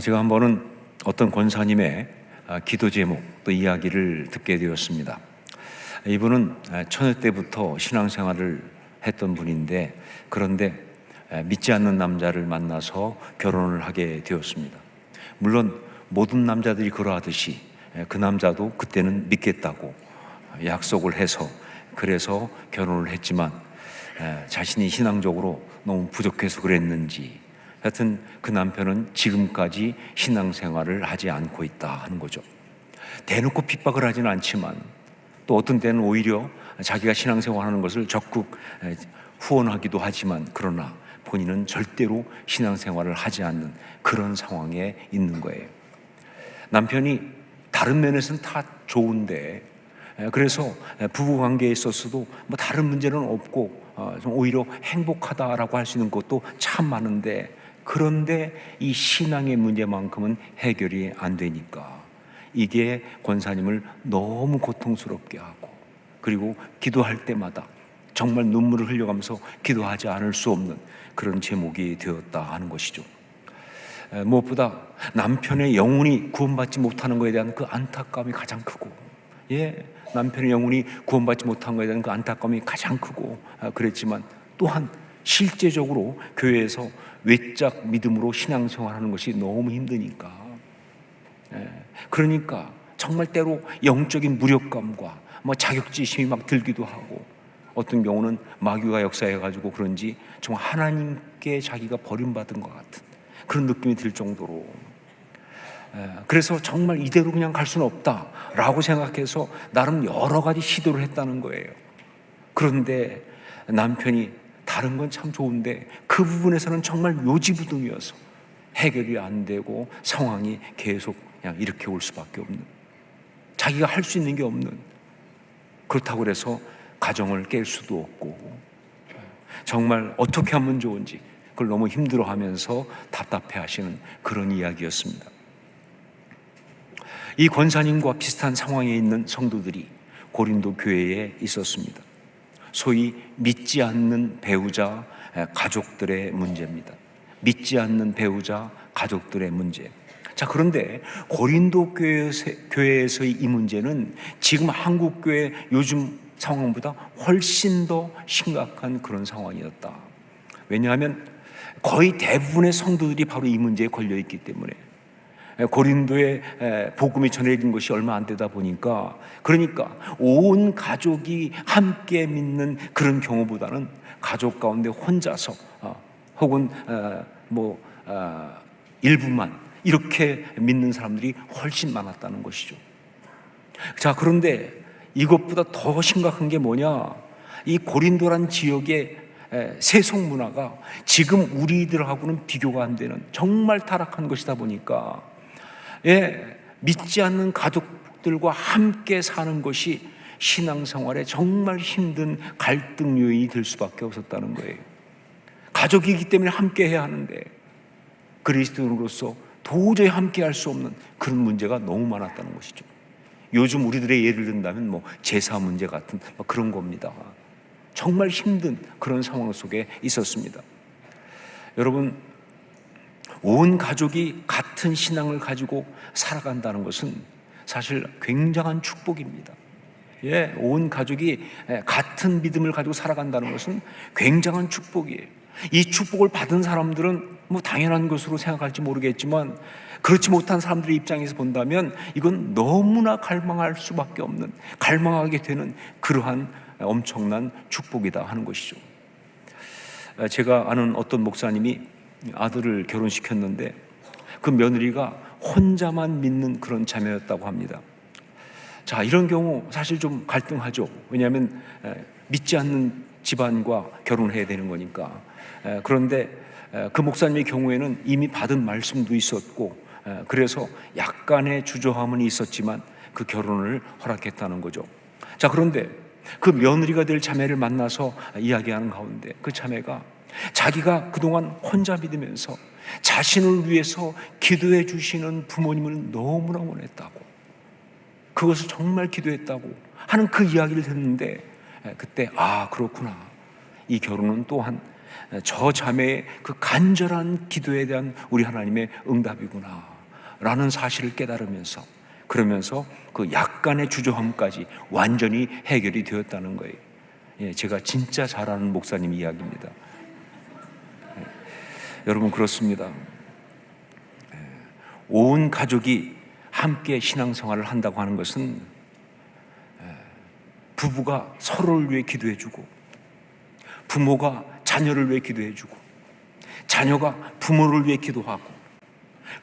제가 한 번은 어떤 권사님의 기도 제목 또 이야기를 듣게 되었습니다. 이분은 처녀 때부터 신앙생활을 했던 분인데, 그런데 믿지 않는 남자를 만나서 결혼을 하게 되었습니다. 물론 모든 남자들이 그러하듯이 그 남자도 그때는 믿겠다고 약속을 해서 그래서 결혼을 했지만, 자신이 신앙적으로 너무 부족해서 그랬는지 하여튼 그 남편은 지금까지 신앙생활을 하지 않고 있다 하는 거죠. 대놓고 핍박을 하지는 않지만 또 어떤 때는 오히려 자기가 신앙생활하는 것을 적극 후원하기도 하지만, 그러나 본인은 절대로 신앙생활을 하지 않는 그런 상황에 있는 거예요. 남편이 다른 면에서는 다 좋은데, 그래서 부부관계에 있어서도 뭐 다른 문제는 없고 좀 오히려 행복하다라고 할 수 있는 것도 참 많은데, 그런데 이 신앙의 문제만큼은 해결이 안 되니까 이게 권사님을 너무 고통스럽게 하고, 그리고 기도할 때마다 정말 눈물을 흘려가면서 기도하지 않을 수 없는 그런 제목이 되었다 하는 것이죠. 무엇보다 남편의 영혼이 구원받지 못하는 것에 대한 그 안타까움이 가장 크고, 남편의 영혼이 구원받지 못한 것에 대한 그 안타까움이 가장 크고, 그랬지만 또한 실제적으로 교회에서 외적 믿음으로 신앙생활하는 것이 너무 힘드니까, 그러니까 정말 때로 영적인 무력감과 자격지심이 막 들기도 하고, 어떤 경우는 마귀가 역사해가지고 그런지 정말 하나님께 자기가 버림받은 것 같은 그런 느낌이 들 정도로, 그래서 정말 이대로 그냥 갈 수는 없다라고 생각해서 나름 여러 가지 시도를 했다는 거예요. 그런데 남편이 다른 건 참 좋은데 그 부분에서는 정말 요지부동이어서 해결이 안 되고 상황이 계속 그냥 이렇게 올 수밖에 없는, 자기가 할 수 있는 게 없는, 그렇다고 해서 가정을 깰 수도 없고, 정말 어떻게 하면 좋은지 그걸 너무 힘들어하면서 답답해 하시는 그런 이야기였습니다. 이 권사님과 비슷한 상황에 있는 성도들이 고린도 교회에 있었습니다. 소위 믿지 않는 배우자, 가족들의 문제입니다. 믿지 않는 배우자, 가족들의 문제. 자, 그런데 고린도 교회에서의 이 문제는 지금 한국 교회 요즘 상황보다 훨씬 더 심각한 그런 상황이었다. 왜냐하면 거의 대부분의 성도들이 바로 이 문제에 걸려있기 때문에, 고린도에 복음이 전해진 것이 얼마 안 되다 보니까, 그러니까 온 가족이 함께 믿는 그런 경우보다는 가족 가운데 혼자서 혹은 일부만 이렇게 믿는 사람들이 훨씬 많았다는 것이죠. 자, 그런데 이것보다 더 심각한 게 뭐냐, 이 고린도란 지역의 세속 문화가 지금 우리들하고는 비교가 안 되는 정말 타락한 것이다 보니까, 믿지 않는 가족들과 함께 사는 것이 신앙생활에 정말 힘든 갈등 요인이 될 수밖에 없었다는 거예요. 가족이기 때문에 함께 해야 하는데 그리스도인으로서 도저히 함께 할 수 없는 그런 문제가 너무 많았다는 것이죠. 요즘 우리들의 예를 든다면 제사 문제 같은 그런 겁니다. 정말 힘든 그런 상황 속에 있었습니다. 여러분, 온 가족이 같은 신앙을 가지고 살아간다는 것은 사실 굉장한 축복입니다. 온 가족이 같은 믿음을 가지고 살아간다는 것은 굉장한 축복이에요. 이 축복을 받은 사람들은 당연한 것으로 생각할지 모르겠지만, 그렇지 못한 사람들의 입장에서 본다면 이건 너무나 갈망할 수밖에 없는, 갈망하게 되는 그러한 엄청난 축복이다 하는 것이죠. 제가 아는 어떤 목사님이 아들을 결혼시켰는데 그 며느리가 혼자만 믿는 그런 자매였다고 합니다. 자, 이런 경우 사실 좀 갈등하죠. 왜냐하면 믿지 않는 집안과 결혼해야 되는 거니까. 그런데 그 목사님의 경우에는 이미 받은 말씀도 있었고, 그래서 약간의 주저함은 있었지만 그 결혼을 허락했다는 거죠. 자, 그런데 그 며느리가 될 자매를 만나서 이야기하는 가운데 그 자매가 자기가 그동안 혼자 믿으면서 자신을 위해서 기도해 주시는 부모님을 너무나 원했다고, 그것을 정말 기도했다고 하는 그 이야기를 듣는데, 그때 그렇구나, 이 결혼은 또한 저 자매의 그 간절한 기도에 대한 우리 하나님의 응답이구나 라는 사실을 깨달으면서, 그러면서 그 약간의 주저함까지 완전히 해결이 되었다는 거예요. 제가 진짜 잘 아는 목사님 이야기입니다. 여러분, 그렇습니다. 온 가족이 함께 신앙생활을 한다고 하는 것은 부부가 서로를 위해 기도해주고, 부모가 자녀를 위해 기도해주고, 자녀가 부모를 위해 기도하고,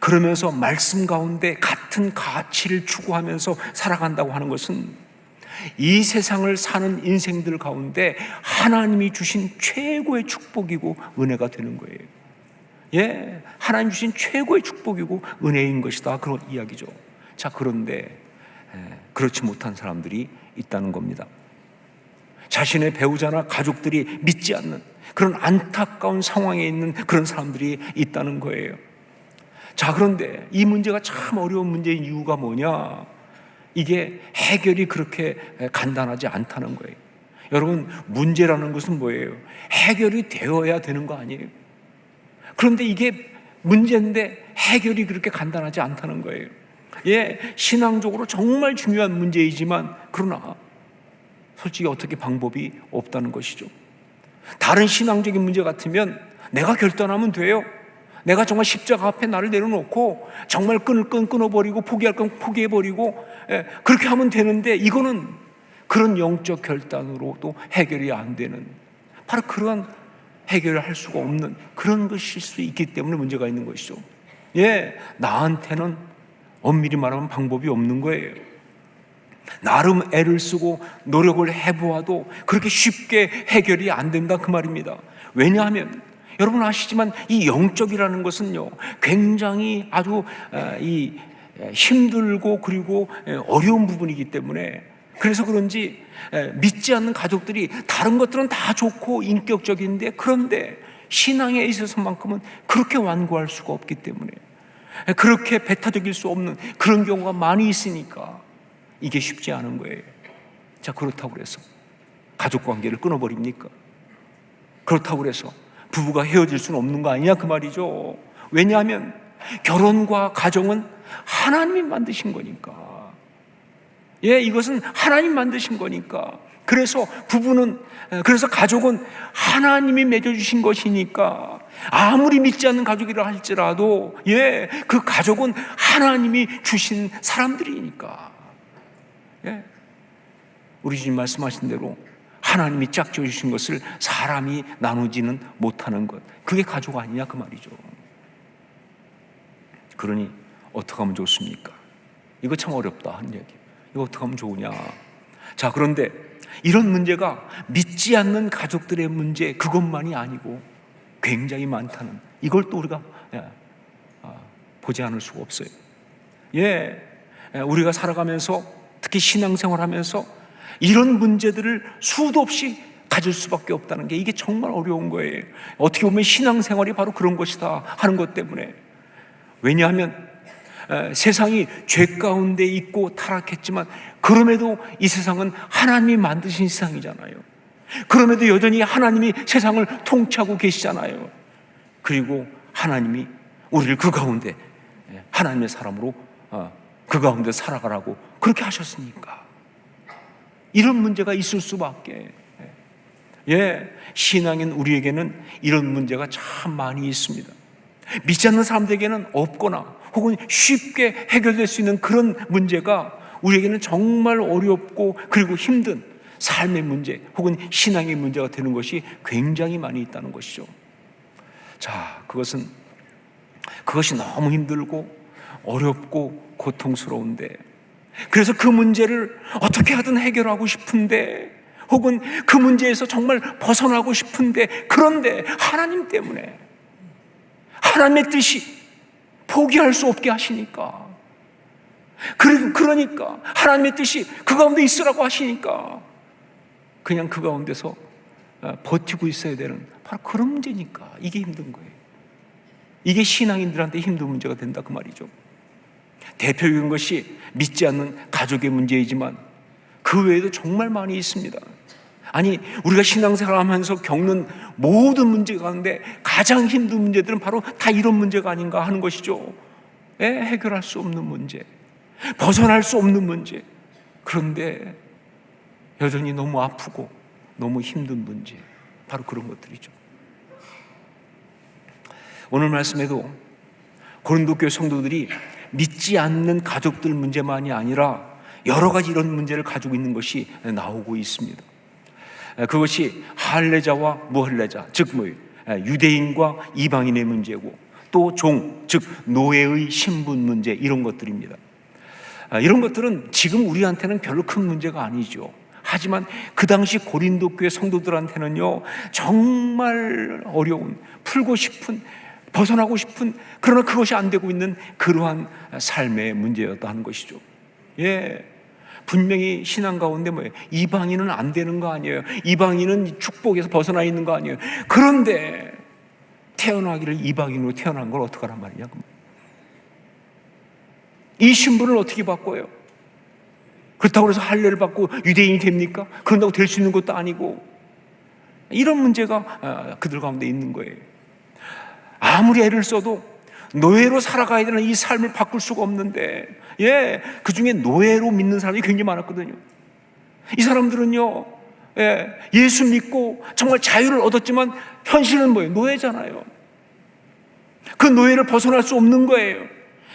그러면서 말씀 가운데 같은 가치를 추구하면서 살아간다고 하는 것은 이 세상을 사는 인생들 가운데 하나님이 주신 최고의 축복이고 은혜가 되는 거예요. 하나님 주신 최고의 축복이고 은혜인 것이다, 그런 이야기죠. 자, 그런데 그렇지 못한 사람들이 있다는 겁니다. 자신의 배우자나 가족들이 믿지 않는 그런 안타까운 상황에 있는 그런 사람들이 있다는 거예요. 자, 그런데 이 문제가 참 어려운 문제인 이유가 뭐냐? 이게 해결이 그렇게 간단하지 않다는 거예요. 여러분, 문제라는 것은 뭐예요? 해결이 되어야 되는 거 아니에요? 그런데 이게 문제인데 해결이 그렇게 간단하지 않다는 거예요. 신앙적으로 정말 중요한 문제이지만, 그러나 솔직히 어떻게 방법이 없다는 것이죠. 다른 신앙적인 문제 같으면 내가 결단하면 돼요. 내가 정말 십자가 앞에 나를 내려놓고 정말 끊을 건 끊어버리고 포기할 건 포기해버리고 그렇게 하면 되는데, 이거는 그런 영적 결단으로도 해결이 안 되는, 바로 그러한 해결을 할 수가 없는 그런 것일 수 있기 때문에 문제가 있는 것이죠. 나한테는 엄밀히 말하면 방법이 없는 거예요. 나름 애를 쓰고 노력을 해보아도 그렇게 쉽게 해결이 안 된다, 그 말입니다. 왜냐하면 여러분 아시지만 이 영적이라는 것은요, 굉장히 아주 힘들고 그리고 어려운 부분이기 때문에, 그래서 그런지 믿지 않는 가족들이 다른 것들은 다 좋고 인격적인데, 그런데 신앙에 있어서만큼은 그렇게 완고할 수가 없기 때문에, 그렇게 배타적일 수 없는 그런 경우가 많이 있으니까 이게 쉽지 않은 거예요. 자, 그렇다고 그래서 가족관계를 끊어버립니까? 그렇다고 그래서 부부가 헤어질 수는 없는 거 아니냐, 그 말이죠. 왜냐하면 결혼과 가정은 하나님이 만드신 거니까. 이것은 하나님 만드신 거니까. 그래서 그래서 가족은 하나님이 맺어주신 것이니까, 아무리 믿지 않는 가족이라 할지라도 그 가족은 하나님이 주신 사람들이니까. 우리 주님 말씀하신 대로 하나님이 짝지어 주신 것을 사람이 나누지는 못하는 것, 그게 가족 아니냐, 그 말이죠. 그러니 어떻게 하면 좋습니까? 이거 참 어렵다 하는 얘기. 이거 어떻게 하면 좋으냐? 자, 그런데 이런 문제가 믿지 않는 가족들의 문제 그것만이 아니고 굉장히 많다는, 이걸 또 우리가 보지 않을 수가 없어요. 우리가 살아가면서, 특히 신앙생활하면서 이런 문제들을 수도 없이 가질 수밖에 없다는 게, 이게 정말 어려운 거예요. 어떻게 보면 신앙생활이 바로 그런 것이다 하는 것 때문에. 왜냐하면 세상이 죄 가운데 있고 타락했지만, 그럼에도 이 세상은 하나님이 만드신 세상이잖아요. 그럼에도 여전히 하나님이 세상을 통치하고 계시잖아요. 그리고 하나님이 우리를 그 가운데 하나님의 사람으로 그 가운데 살아가라고 그렇게 하셨으니까 이런 문제가 있을 수밖에. 신앙인 우리에게는 이런 문제가 참 많이 있습니다. 믿지 않는 사람들에게는 없거나 혹은 쉽게 해결될 수 있는 그런 문제가 우리에게는 정말 어렵고 그리고 힘든 삶의 문제 혹은 신앙의 문제가 되는 것이 굉장히 많이 있다는 것이죠. 자, 그것이 너무 힘들고 어렵고 고통스러운데, 그래서 그 문제를 어떻게 하든 해결하고 싶은데, 혹은 그 문제에서 정말 벗어나고 싶은데, 그런데 하나님 때문에, 하나님의 뜻이 포기할 수 없게 하시니까, 그러니까 하나님의 뜻이 그 가운데 있으라고 하시니까 그냥 그 가운데서 버티고 있어야 되는, 바로 그런 문제니까 이게 힘든 거예요. 이게 신앙인들한테 힘든 문제가 된다, 그 말이죠. 대표적인 것이 믿지 않는 가족의 문제이지만 그 외에도 정말 많이 있습니다. 아니, 우리가 신앙생활 하면서 겪는 모든 문제 가운데 가장 힘든 문제들은 바로 다 이런 문제가 아닌가 하는 것이죠. 해결할 수 없는 문제, 벗어날 수 없는 문제. 그런데 여전히 너무 아프고 너무 힘든 문제, 바로 그런 것들이죠. 오늘 말씀에도 고린도 교회 성도들이 믿지 않는 가족들 문제만이 아니라 여러 가지 이런 문제를 가지고 있는 것이 나오고 있습니다. 그것이 할례자와 무할례자, 즉 유대인과 이방인의 문제고, 또 즉 노예의 신분 문제, 이런 것들입니다. 이런 것들은 지금 우리한테는 별로 큰 문제가 아니죠. 하지만 그 당시 고린도 교회 성도들한테는요, 정말 어려운, 풀고 싶은, 벗어나고 싶은, 그러나 그것이 안 되고 있는 그러한 삶의 문제였다 하는 것이죠. 분명히 신앙 가운데 이방인은 안 되는 거 아니에요. 이방인은 축복에서 벗어나 있는 거 아니에요. 그런데 태어나기를 이방인으로 태어난 걸 어떡하란 말이냐. 이 신분을 어떻게 바꿔요? 그렇다고 해서 할례를 받고 유대인이 됩니까? 그런다고 될 수 있는 것도 아니고, 이런 문제가 그들 가운데 있는 거예요. 아무리 애를 써도 노예로 살아가야 되는 이 삶을 바꿀 수가 없는데, 그 중에 노예로 믿는 사람이 굉장히 많았거든요. 이 사람들은요, 예수 믿고 정말 자유를 얻었지만 현실은 뭐예요? 노예잖아요. 그 노예를 벗어날 수 없는 거예요.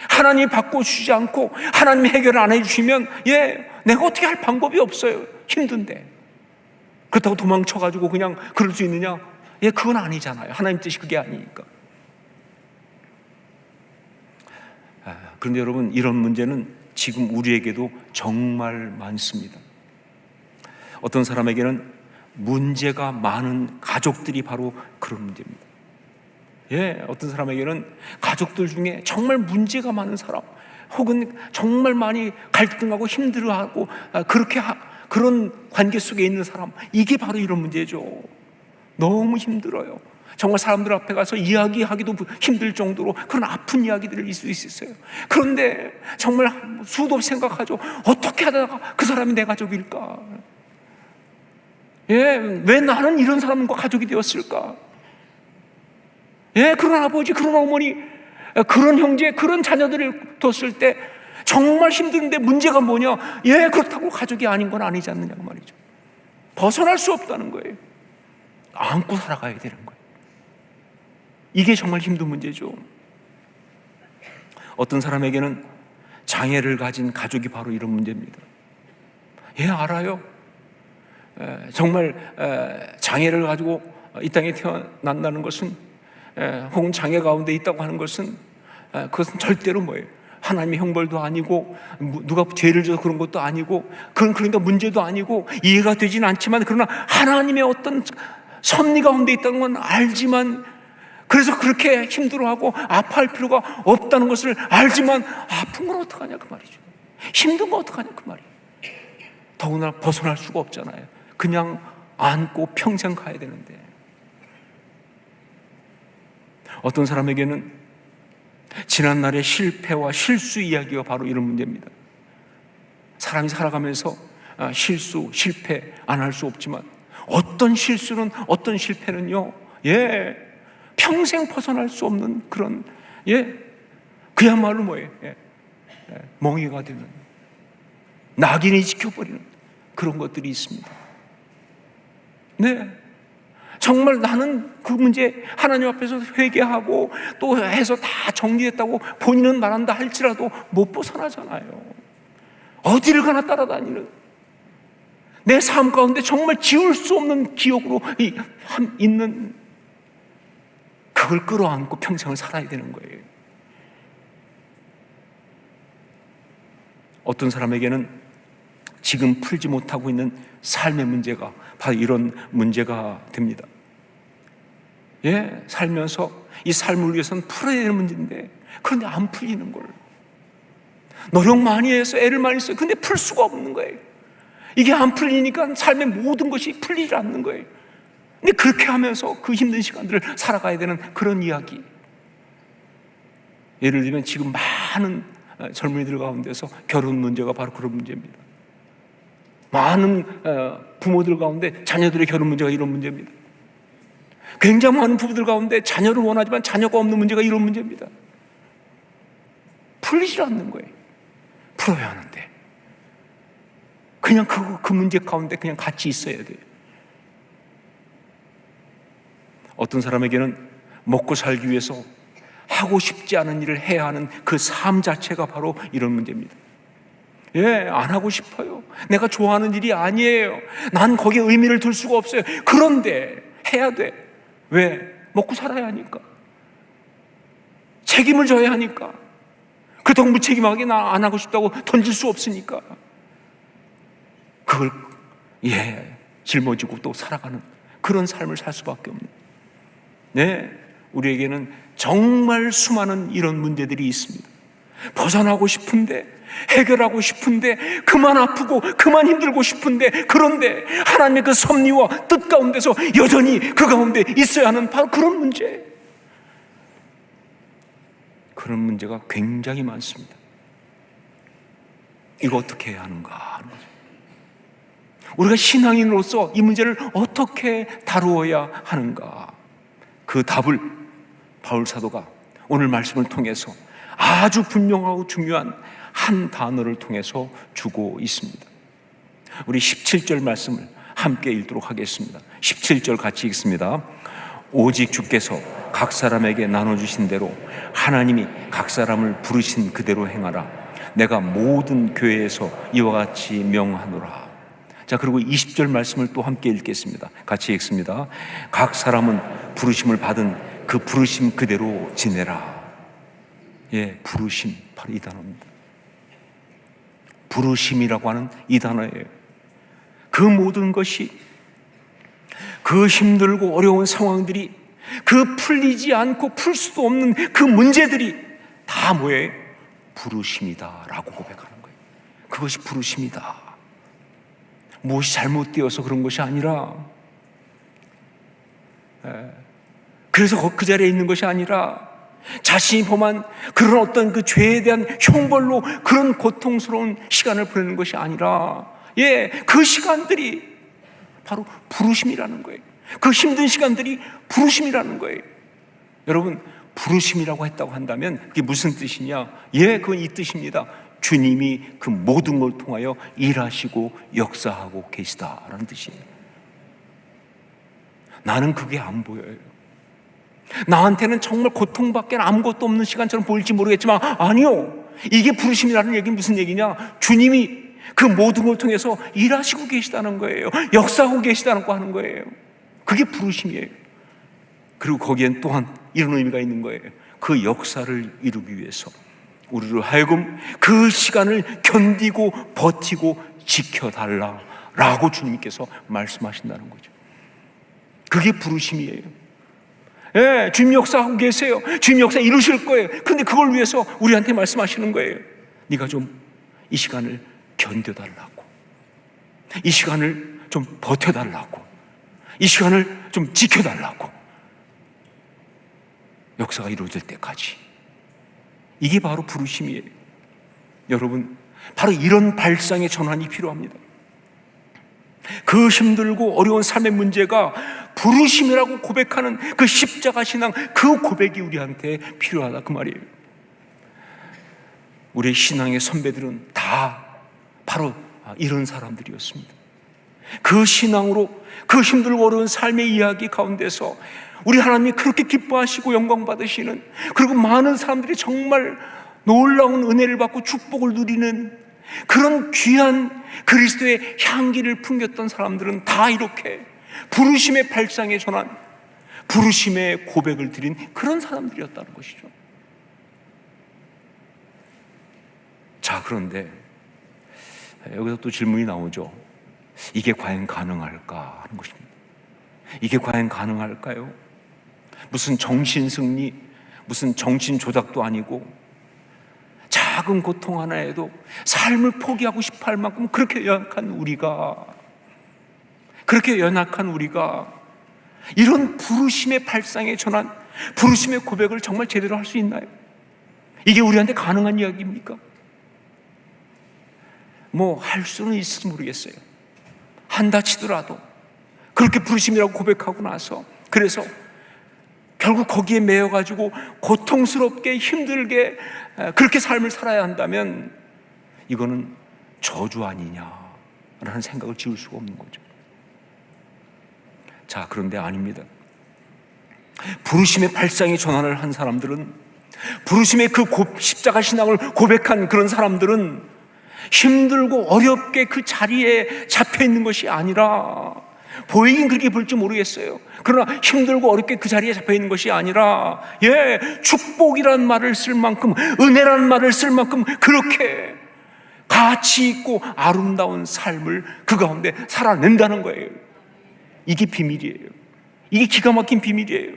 하나님이 바꿔주지 않고 하나님이 해결을 안 해주시면 내가 어떻게 할 방법이 없어요. 힘든데. 그렇다고 도망쳐가지고 그냥 그럴 수 있느냐? 그건 아니잖아요. 하나님 뜻이 그게 아니니까. 그런데 여러분, 이런 문제는 지금 우리에게도 정말 많습니다. 어떤 사람에게는 문제가 많은 가족들이 바로 그런 문제입니다. 어떤 사람에게는 가족들 중에 정말 문제가 많은 사람, 혹은 정말 많이 갈등하고 힘들어하고 그런 관계 속에 있는 사람, 이게 바로 이런 문제죠. 너무 힘들어요. 정말 사람들 앞에 가서 이야기하기도 힘들 정도로 그런 아픈 이야기들을 있을 수 있어요. 그런데 정말 수도 없이 생각하죠. 어떻게 하다가 그 사람이 내 가족일까? 왜 나는 이런 사람과 가족이 되었을까? 그런 아버지, 그런 어머니, 그런 형제, 그런 자녀들을 뒀을 때 정말 힘든데 문제가 뭐냐? 그렇다고 가족이 아닌 건 아니지 않느냐고 말이죠. 벗어날 수 없다는 거예요. 안고 살아가야 되는 거예요. 이게 정말 힘든 문제죠. 어떤 사람에게는 장애를 가진 가족이 바로 이런 문제입니다. 알아요. 정말 장애를 가지고 이 땅에 태어난다는 것은, 혹은 장애 가운데 있다고 하는 것은, 그것은 절대로 하나님의 형벌도 아니고 누가 죄를 져서 그런 것도 아니고, 그러니까 문제도 아니고 이해가 되지는 않지만, 그러나 하나님의 어떤 섭리 가운데 있다는 건 알지만, 그래서 그렇게 힘들어하고 아파할 필요가 없다는 것을 알지만 아픈 건 어떡하냐 그 말이죠. 힘든 건 어떡하냐 그 말이에요. 더구나 벗어날 수가 없잖아요. 그냥 안고 평생 가야 되는데. 어떤 사람에게는 지난날의 실패와 실수 이야기가 바로 이런 문제입니다. 사람이 살아가면서 실수, 실패 안 할 수 없지만, 어떤 실수는, 어떤 실패는요, 평생 벗어날 수 없는 그런, 그야말로 멍이가 되는, 낙인이 지켜버리는 그런 것들이 있습니다. 정말 나는 그 문제 하나님 앞에서 회개하고 또 해서 다 정리됐다고 본인은 말한다 할지라도 못 벗어나잖아요. 어디를 가나 따라다니는, 내 삶 가운데 정말 지울 수 없는 기억으로 있는, 그걸 끌어안고 평생을 살아야 되는 거예요. 어떤 사람에게는 지금 풀지 못하고 있는 삶의 문제가 바로 이런 문제가 됩니다. 살면서 이 삶을 위해서는 풀어야 되는 문제인데, 그런데 안 풀리는 걸. 노력 많이 해서 애를 많이 써요. 근데 풀 수가 없는 거예요. 이게 안 풀리니까 삶의 모든 것이 풀리지 않는 거예요. 근데 그렇게 하면서 그 힘든 시간들을 살아가야 되는 그런 이야기. 예를 들면 지금 많은 젊은이들 가운데서 결혼 문제가 바로 그런 문제입니다. 많은 부모들 가운데 자녀들의 결혼 문제가 이런 문제입니다. 굉장히 많은 부부들 가운데 자녀를 원하지만 자녀가 없는 문제가 이런 문제입니다. 풀리질 않는 거예요. 풀어야 하는데 그냥 그 문제 가운데 그냥 같이 있어야 돼요. 어떤 사람에게는 먹고 살기 위해서 하고 싶지 않은 일을 해야 하는 그 삶 자체가 바로 이런 문제입니다. 안 하고 싶어요. 내가 좋아하는 일이 아니에요. 난 거기에 의미를 둘 수가 없어요. 그런데 해야 돼. 왜? 먹고 살아야 하니까. 책임을 져야 하니까. 그렇다고 무책임하게 나 안 하고 싶다고 던질 수 없으니까. 그걸 짊어지고 또 살아가는 그런 삶을 살 수밖에 없는. 우리에게는 정말 수많은 이런 문제들이 있습니다. 벗어나고 싶은데, 해결하고 싶은데, 그만 아프고 그만 힘들고 싶은데, 그런데 하나님의 그 섭리와 뜻 가운데서 여전히 그 가운데 있어야 하는 바로 그런 문제, 그런 문제가 굉장히 많습니다. 이거 어떻게 해야 하는가 하는 거죠. 우리가 신앙인으로서 이 문제를 어떻게 다루어야 하는가, 그 답을 바울 사도가 오늘 말씀을 통해서 아주 분명하고 중요한 한 단어를 통해서 주고 있습니다. 우리 17절 말씀을 함께 읽도록 하겠습니다. 17절 같이 읽습니다. 오직 주께서 각 사람에게 나눠주신 대로 하나님이 각 사람을 부르신 그대로 행하라. 내가 모든 교회에서 이와 같이 명하노라. 자, 그리고 20절 말씀을 또 함께 읽겠습니다. 같이 읽습니다. 각 사람은 부르심을 받은 그 부르심 그대로 지내라. 부르심, 바로 이 단어입니다. 부르심이라고 하는 이 단어예요. 그 모든 것이, 그 힘들고 어려운 상황들이, 그 풀리지 않고 풀 수도 없는 그 문제들이 다 뭐예요? 부르심이다 라고 고백하는 거예요. 그것이 부르심이다. 무엇이 잘못되어서 그런 것이 아니라, 그래서 그 자리에 있는 것이 아니라, 자신이 범한 그런 어떤 그 죄에 대한 형벌로 그런 고통스러운 시간을 보내는 것이 아니라, 그 시간들이 바로 부르심이라는 거예요. 그 힘든 시간들이 부르심이라는 거예요. 여러분, 부르심이라고 했다고 한다면 그게 무슨 뜻이냐? 그건 이 뜻입니다. 주님이 그 모든 걸 통하여 일하시고 역사하고 계시다라는 뜻이에요. 나는 그게 안 보여요. 나한테는 정말 고통밖에 아무것도 없는 시간처럼 보일지 모르겠지만, 아니요, 이게 부르심이라는 얘기는 무슨 얘기냐? 주님이 그 모든 걸 통해서 일하시고 계시다는 거예요. 역사하고 계시다는 거 하는 거예요. 그게 부르심이에요. 그리고 거기엔 또한 이런 의미가 있는 거예요. 그 역사를 이루기 위해서 우리를 하여금 그 시간을 견디고 버티고 지켜달라라고 주님께서 말씀하신다는 거죠. 그게 부르심이에요. 주님 역사하고 계세요. 주님 역사 이루실 거예요. 근데 그걸 위해서 우리한테 말씀하시는 거예요. 네가 좀 이 시간을 견뎌달라고, 이 시간을 좀 버텨달라고, 이 시간을 좀 지켜달라고, 역사가 이루어질 때까지. 이게 바로 부르심이에요. 여러분, 바로 이런 발상의 전환이 필요합니다. 그 힘들고 어려운 삶의 문제가 부르심이라고 고백하는 그 십자가 신앙, 그 고백이 우리한테 필요하다, 그 말이에요. 우리의 신앙의 선배들은 다 바로 이런 사람들이었습니다. 그 신앙으로 그 힘들고 어려운 삶의 이야기 가운데서 우리 하나님이 그렇게 기뻐하시고 영광 받으시는, 그리고 많은 사람들이 정말 놀라운 은혜를 받고 축복을 누리는 그런 귀한 그리스도의 향기를 풍겼던 사람들은 다 이렇게 부르심의 발상에 전한, 부르심의 고백을 드린 그런 사람들이었다는 것이죠. 자, 그런데 여기서 또 질문이 나오죠. 이게 과연 가능할까 하는 것입니다. 이게 과연 가능할까요? 무슨 정신승리, 무슨 정신조작도 아니고 작은 고통 하나에도 삶을 포기하고 싶어 할 만큼 그렇게 연약한 우리가 이런 부르심의 발상에 전한 부르심의 고백을 정말 제대로 할 수 있나요? 이게 우리한테 가능한 이야기입니까? 할 수는 있을지 모르겠어요. 한다 치더라도 그렇게 부르심이라고 고백하고 나서 그래서 결국 거기에 매여가지고 고통스럽게 힘들게 그렇게 삶을 살아야 한다면 이거는 저주 아니냐라는 생각을 지울 수가 없는 거죠. 자, 그런데 아닙니다. 부르심의 발상의 전환을 한 사람들은, 부르심의 그 십자가 신앙을 고백한 그런 사람들은 힘들고 어렵게 그 자리에 잡혀 있는 것이 아니라, 보이긴 그렇게 볼지 모르겠어요. 그러나 힘들고 어렵게 그 자리에 잡혀 있는 것이 아니라, 축복이란 말을 쓸 만큼, 은혜라는 말을 쓸 만큼 그렇게 가치 있고 아름다운 삶을 그 가운데 살아낸다는 거예요. 이게 비밀이에요. 이게 기가 막힌 비밀이에요.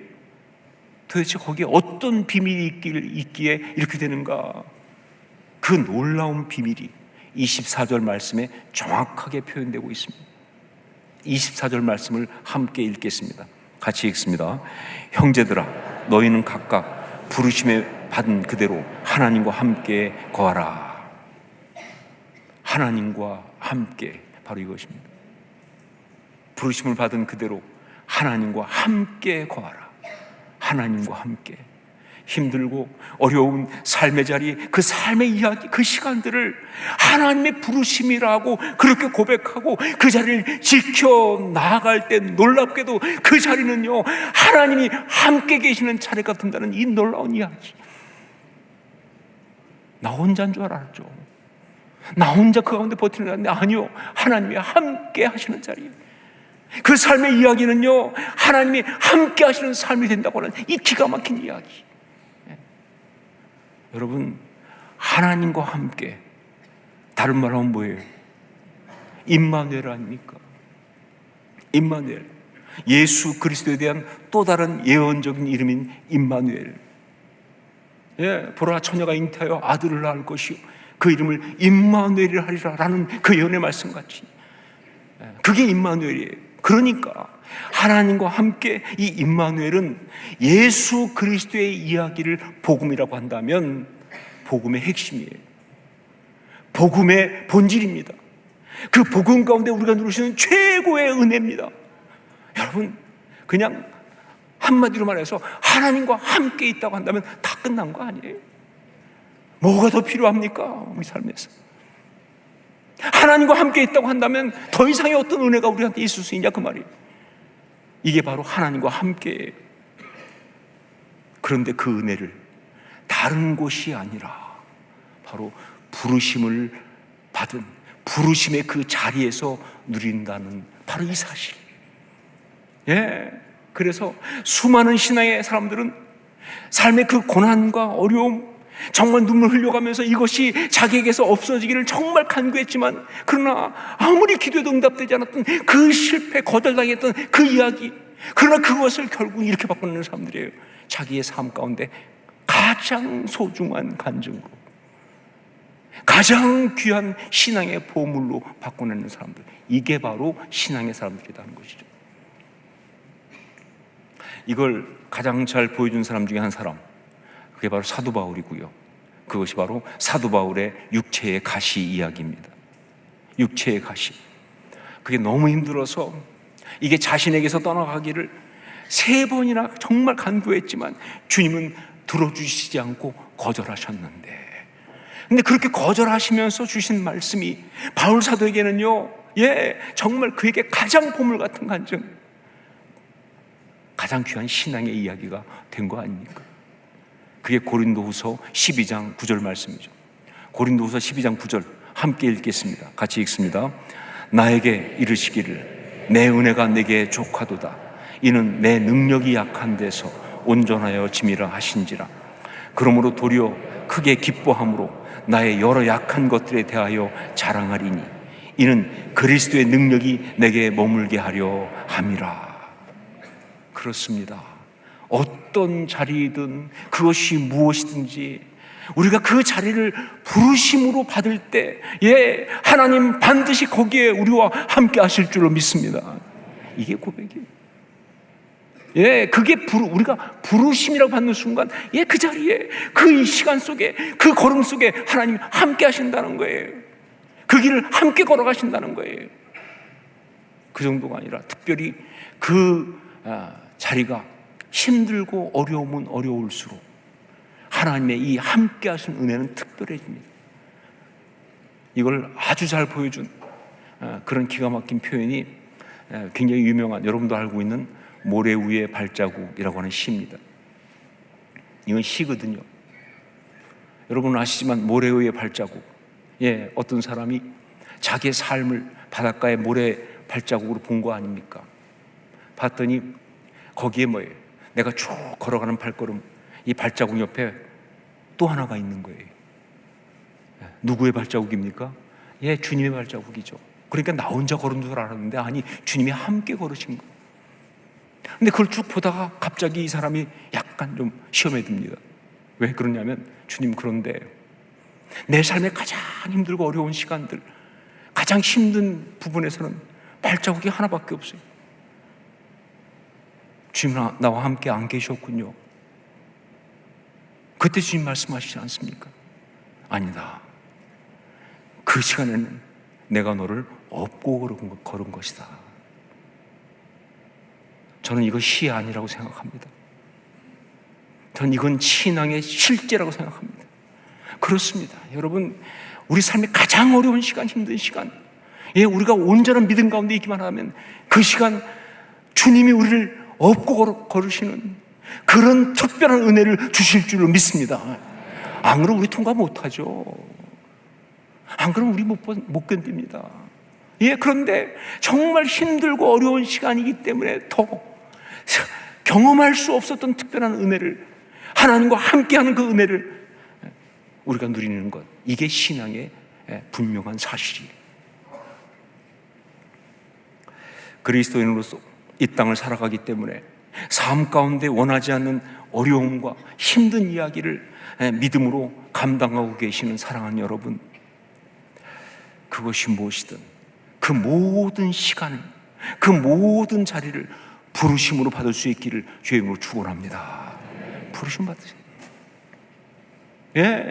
도대체 거기에 어떤 비밀이 있기에 이렇게 되는가? 그 놀라운 비밀이 24절 말씀에 정확하게 표현되고 있습니다. 24절 말씀을 함께 읽겠습니다. 같이 읽습니다. 형제들아, 너희는 각각 부르심에 받은 그대로 하나님과 함께 거하라. 하나님과 함께, 바로 이것입니다. 부르심을 받은 그대로 하나님과 함께 거하라. 하나님과 함께. 힘들고 어려운 삶의 자리, 그 삶의 이야기, 그 시간들을 하나님의 부르심이라고 그렇게 고백하고 그 자리를 지켜 나아갈 때 놀랍게도 그 자리는요, 하나님이 함께 계시는 자리가 된다는 이 놀라운 이야기. 나 혼자인 줄 알았죠. 나 혼자 그 가운데 버티는 줄 알았는데 아니요, 하나님이 함께 하시는 자리. 그 삶의 이야기는요, 하나님이 함께 하시는 삶이 된다고 하는 이 기가 막힌 이야기. 여러분, 하나님과 함께, 다른 말로 하면 뭐예요? 임마누엘 아닙니까? 임마누엘. 예수 그리스도에 대한 또 다른 예언적인 이름인 임마누엘. 보라, 처녀가 잉태하여 아들을 낳을 것이요 그 이름을 임마누엘이라 하리라 라는 그 예언의 말씀같이 그게 임마누엘이에요. 그러니까 하나님과 함께 이 임마누엘은 예수 그리스도의 이야기를 복음이라고 한다면 복음의 핵심이에요. 복음의 본질입니다. 그 복음 가운데 우리가 누리시는 최고의 은혜입니다. 여러분, 그냥 한마디로 말해서 하나님과 함께 있다고 한다면 다 끝난 거 아니에요? 뭐가 더 필요합니까? 우리 삶에서 하나님과 함께 있다고 한다면 더 이상의 어떤 은혜가 우리한테 있을 수 있냐, 그 말이에요. 이게 바로 하나님과 함께예요. 그런데 그 은혜를 다른 곳이 아니라 바로 부르심을 받은 부르심의 그 자리에서 누린다는 바로 이 사실. 그래서 수많은 신앙의 사람들은 삶의 그 고난과 어려움, 정말 눈물 흘려가면서 이것이 자기에게서 없어지기를 정말 간구했지만, 그러나 아무리 기도해도 응답되지 않았던 그 실패, 거절당했던 그 이야기, 그러나 그것을 결국 이렇게 바꾸는 사람들이에요. 자기의 삶 가운데 가장 소중한 간증으로, 가장 귀한 신앙의 보물로 바꿔내는 사람들, 이게 바로 신앙의 사람들이라는 것이죠. 이걸 가장 잘 보여준 사람 중에 한 사람, 그게 바로 사도 바울이고요. 그것이 바로 사도 바울의 육체의 가시 이야기입니다. 육체의 가시. 그게 너무 힘들어서 이게 자신에게서 떠나가기를 3번이나 정말 간구했지만 주님은 들어주시지 않고 거절하셨는데, 근데 그렇게 거절하시면서 주신 말씀이 바울 사도에게는요, 정말 그에게 가장 보물 같은 간증, 가장 귀한 신앙의 이야기가 된 거 아닙니까? 그게 고린도후서 12장 9절 말씀이죠. 고린도후서 12장 9절 함께 읽겠습니다. 같이 읽습니다. 나에게 이르시기를 내 은혜가 내게 족하도다. 이는 내 능력이 약한 데서 온전하여 짐이라 하신지라. 그러므로 도리어 크게 기뻐함으로 나의 여러 약한 것들에 대하여 자랑하리니 이는 그리스도의 능력이 내게 머물게 하려 함이라. 그렇습니다. 어떤 자리이든 그것이 무엇이든지 우리가 그 자리를 부르심으로 받을 때, 하나님 반드시 거기에 우리와 함께 하실 줄로 믿습니다. 이게 고백이에요. 그게 우리가 부르심이라고 받는 순간, 그 자리에, 그 시간 속에, 그 걸음 속에 하나님 함께 하신다는 거예요. 그 길을 함께 걸어가신다는 거예요. 그 정도가 아니라 특별히 그 자리가 힘들고 어려우면 어려울수록 하나님의 이 함께 하신 은혜는 특별해집니다. 이걸 아주 잘 보여준 그런 기가 막힌 표현이 굉장히 유명한, 여러분도 알고 있는 모래 위의 발자국이라고 하는 시입니다. 이건 시거든요. 여러분은 아시지만 모래 위의 발자국, 어떤 사람이 자기의 삶을 바닷가의 모래 발자국으로 본 거 아닙니까? 봤더니 거기에 뭐예요? 내가 쭉 걸어가는 발걸음, 이 발자국 옆에 또 하나가 있는 거예요. 누구의 발자국입니까? 주님의 발자국이죠. 그러니까 나 혼자 걸은 줄 알았는데 아니, 주님이 함께 걸으신 거예요. 근데 그걸 쭉 보다가 갑자기 이 사람이 약간 좀 시험에 듭니다. 왜 그러냐면, 주님, 그런데 내 삶에 가장 힘들고 어려운 시간들, 가장 힘든 부분에서는 발자국이 하나밖에 없어요. 주님, 나와 함께 안 계셨군요. 그때 주님 말씀하시지 않습니까? 아니다. 그 시간에는 내가 너를 업고 걸은 것이다. 저는 이거 시 아니라고 생각합니다. 저는 이건 신앙의 실제라고 생각합니다. 그렇습니다. 여러분, 우리 삶의 가장 어려운 시간, 힘든 시간, 우리가 온전한 믿음 가운데 있기만 하면 그 시간 주님이 우리를 업고 걸으시는 그런 특별한 은혜를 주실 줄로 믿습니다. 안 그러면 우리 통과 못하죠. 안 그러면 우리 못 견딥니다. 그런데 정말 힘들고 어려운 시간이기 때문에 더 경험할 수 없었던 특별한 은혜를, 하나님과 함께하는 그 은혜를 우리가 누리는 것, 이게 신앙의 분명한 사실이에요. 그리스도인으로서 이 땅을 살아가기 때문에 삶 가운데 원하지 않는 어려움과 힘든 이야기를 믿음으로 감당하고 계시는 사랑하는 여러분, 그것이 무엇이든 그 모든 시간을, 그 모든 자리를 부르심으로 받을 수 있기를 주의 이름으로 축원합니다. 부르심 받으세요.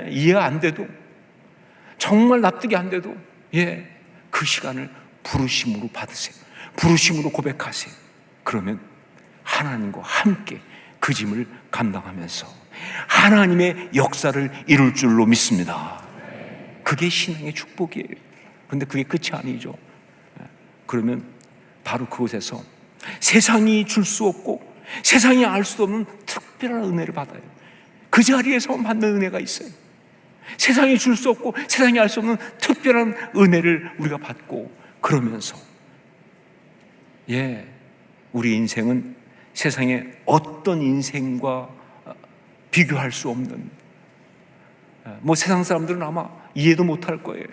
이해 안 돼도, 정말 납득이 안 돼도 그 시간을 부르심으로 받으세요. 부르심으로 고백하세요. 그러면 하나님과 함께 그 짐을 감당하면서 하나님의 역사를 이룰 줄로 믿습니다. 그게 신앙의 축복이에요. 그런데 그게 끝이 아니죠. 그러면 바로 그곳에서 세상이 줄 수 없고 세상이 알 수 없는 특별한 은혜를 받아요. 그 자리에서 받는 은혜가 있어요. 세상이 줄 수 없고 세상이 알 수 없는 특별한 은혜를 우리가 받고, 그러면서 우리 인생은 세상의 어떤 인생과 비교할 수 없는, 세상 사람들은 아마 이해도 못할 거예요.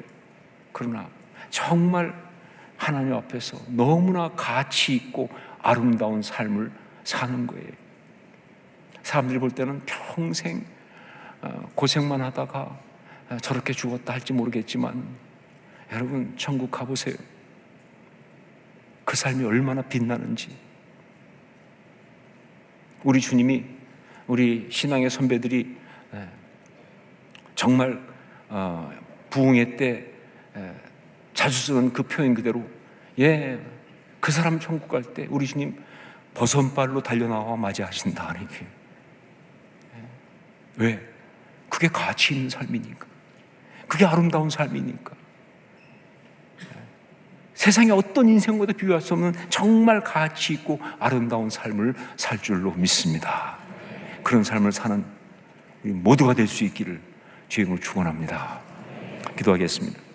그러나 정말 하나님 앞에서 너무나 가치 있고 아름다운 삶을 사는 거예요. 사람들이 볼 때는 평생 고생만 하다가 저렇게 죽었다 할지 모르겠지만, 여러분, 천국 가보세요. 그 삶이 얼마나 빛나는지. 우리 주님이, 우리 신앙의 선배들이 정말 부흥회 때 자주 쓰는 그 표현 그대로, 그 사람 천국 갈 때 우리 주님 버선발로 달려나와 맞이하신다. 이렇게. 왜? 그게 가치 있는 삶이니까. 그게 아름다운 삶이니까. 세상의 어떤 인생과도 비교할 수 없는 정말 가치 있고 아름다운 삶을 살 줄로 믿습니다. 그런 삶을 사는 우리 모두가 될 수 있기를 주의 이름으로 축원합니다. 기도하겠습니다.